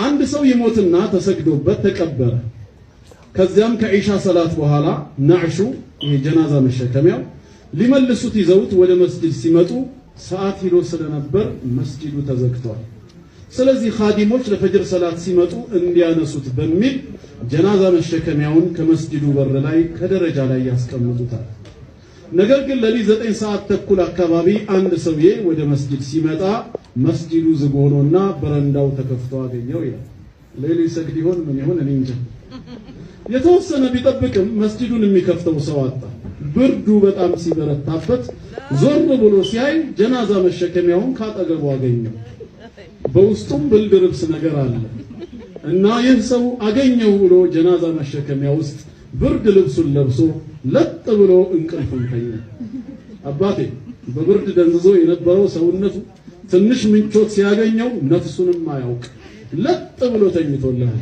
አንድ ሰው ይሞትና ተሰግዶበት ተቀበረ። ከዚያም ከኢሻ ሰላት በኋላ ናዕሹ የጀናዛ መሸከሚያው ሊመልሱት ይዘውት ወደ መስጂድ ሲመጡ ሰዓት ሂዶ ስለነበር መስጂዱ ተዘግቷል። ስለዚህ ኻዲሞች ለፈጅር ሰላት ሲመጡ እንዲያነሱት በሚል ጀናዛ መሸከሚያውን ከመስጂዱ በር ላይ ከደረጃ ላይ ያስቀምጡታል። ነገር ግን ለሊት 9 ሰዓት ተኩል አካባቢ አንድ ሰውዬ ወደ መስጂድ ሲመጣ መስጂዱ ዝግ ሆኖና በረንዳው ተከፍቶ አገኘው ይላል። ሌሊት ሰግድ ይሆን ምን ይሆን እኔ እንጃ። የተወሰነ ቢጠብቅም መስጂዱን የሚከፍተው ሰው አጣ። ብርዱ በጣም ሲበረታበት ዞር ብሎ ሲያይ ጀናዛ መሸከሚያውን ካጠገቡ አገኘው። በውስጡም ብልድ ልብስ ነገር አለ እና ይህ ሰው አገኘው ብሎ ጀናዛ መሸከሚያ ውስጥ ብርድ ልብሱን ለብሶ ለጥ ብሎ እንቅልፉን ተኛ። አባቴ በብርድ ደንዝዞ የነበረው ሰውነቱ ትንሽ ምንቾት ሲያገኘው ነፍሱንም አያውቅ ለጥ ብሎ ተኝቶልሃል።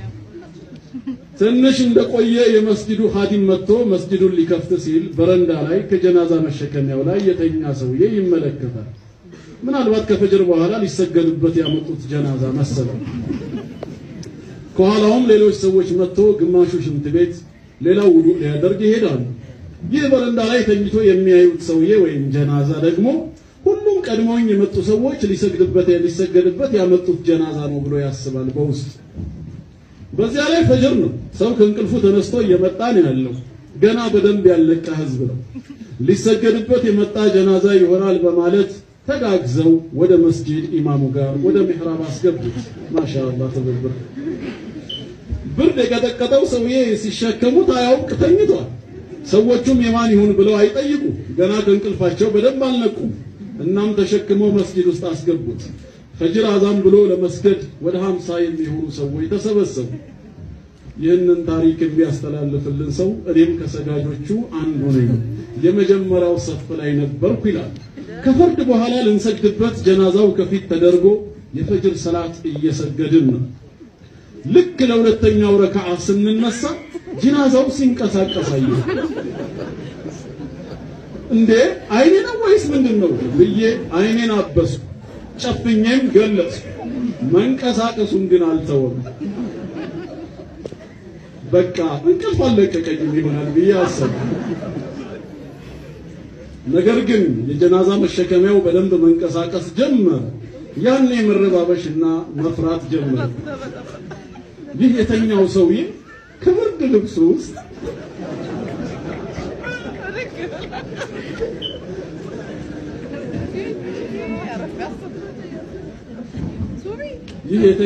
ትንሽ እንደቆየ የመስጂዱ ኻዲም መጥቶ መስጂዱን ሊከፍት ሲል በረንዳ ላይ ከጀናዛ መሸከሚያው ላይ የተኛ ሰውዬ ይመለከታል። ምናልባት ከፈጅር በኋላ ሊሰገድበት ያመጡት ጀናዛ መሰለው። ከኋላውም ሌሎች ሰዎች መጥቶ ግማሹ ሽንት ቤት ሌላው ውዱእ ሊያደርግ ይሄዳሉ። ይህ በረንዳ ላይ ተኝቶ የሚያዩት ሰውዬ ወይም ጀናዛ ደግሞ ሁሉም ቀድሞኝ የመጡ ሰዎች ሊሰገድበት ያመጡት ጀናዛ ነው ብሎ ያስባል በውስጥ። በዚያ ላይ ፈጅር ነው። ሰው ከእንቅልፉ ተነስቶ እየመጣ ነው ያለው። ገና በደንብ ያለቀ ህዝብ ነው። ሊሰገድበት የመጣ ጀናዛ ይሆናል በማለት ተጋግዘው ወደ መስጂድ ኢማሙ ጋር ወደ ሚህራብ አስገቡት። ማሻአላህ ተበብር። ብርድ የቀጠቀጠው ሰውዬ ሲሸከሙት አያውቅ ተኝቷል። ሰዎቹም የማን ይሁን ብለው አይጠይቁ። ገና ከእንቅልፋቸው በደንብ አልነቁም። እናም ተሸክመው መስጂድ ውስጥ አስገቡት። ፈጅር አዛን ብሎ ለመስገድ ወደ 50 የሚሆኑ ሰዎች ተሰበሰቡ። ይህንን ታሪክ የሚያስተላልፍልን ሰው እኔም ከሰጋጆቹ አንዱ ነኝ፣ የመጀመሪያው ሰፍ ላይ ነበርኩ ይላል። ከፈርድ በኋላ ልንሰግድበት ጀናዛው ከፊት ተደርጎ የፈጅር ሰላት እየሰገድን ነው። ልክ ለሁለተኛው ረካዓ ስንነሳ ጀናዛው ሲንቀሳቀስ አየሁ። እንዴ አይኔ ነው ወይስ ምንድነው ብዬ አይኔን አበስኩ። ጨፍኜም ገለጽኩ። መንቀሳቀሱን ግን አልተወም። በቃ እንቅልፍ አለቀቀኝ ይሆናል ብዬ አሰብኩ። ነገር ግን የጀናዛ መሸከሚያው በደንብ መንቀሳቀስ ጀመረ። ያኔ መረባበሽና መፍራት ጀመረ። ይህ የተኛው ሰውዬ ከብርድ ልብሱ ውስጥ ይህ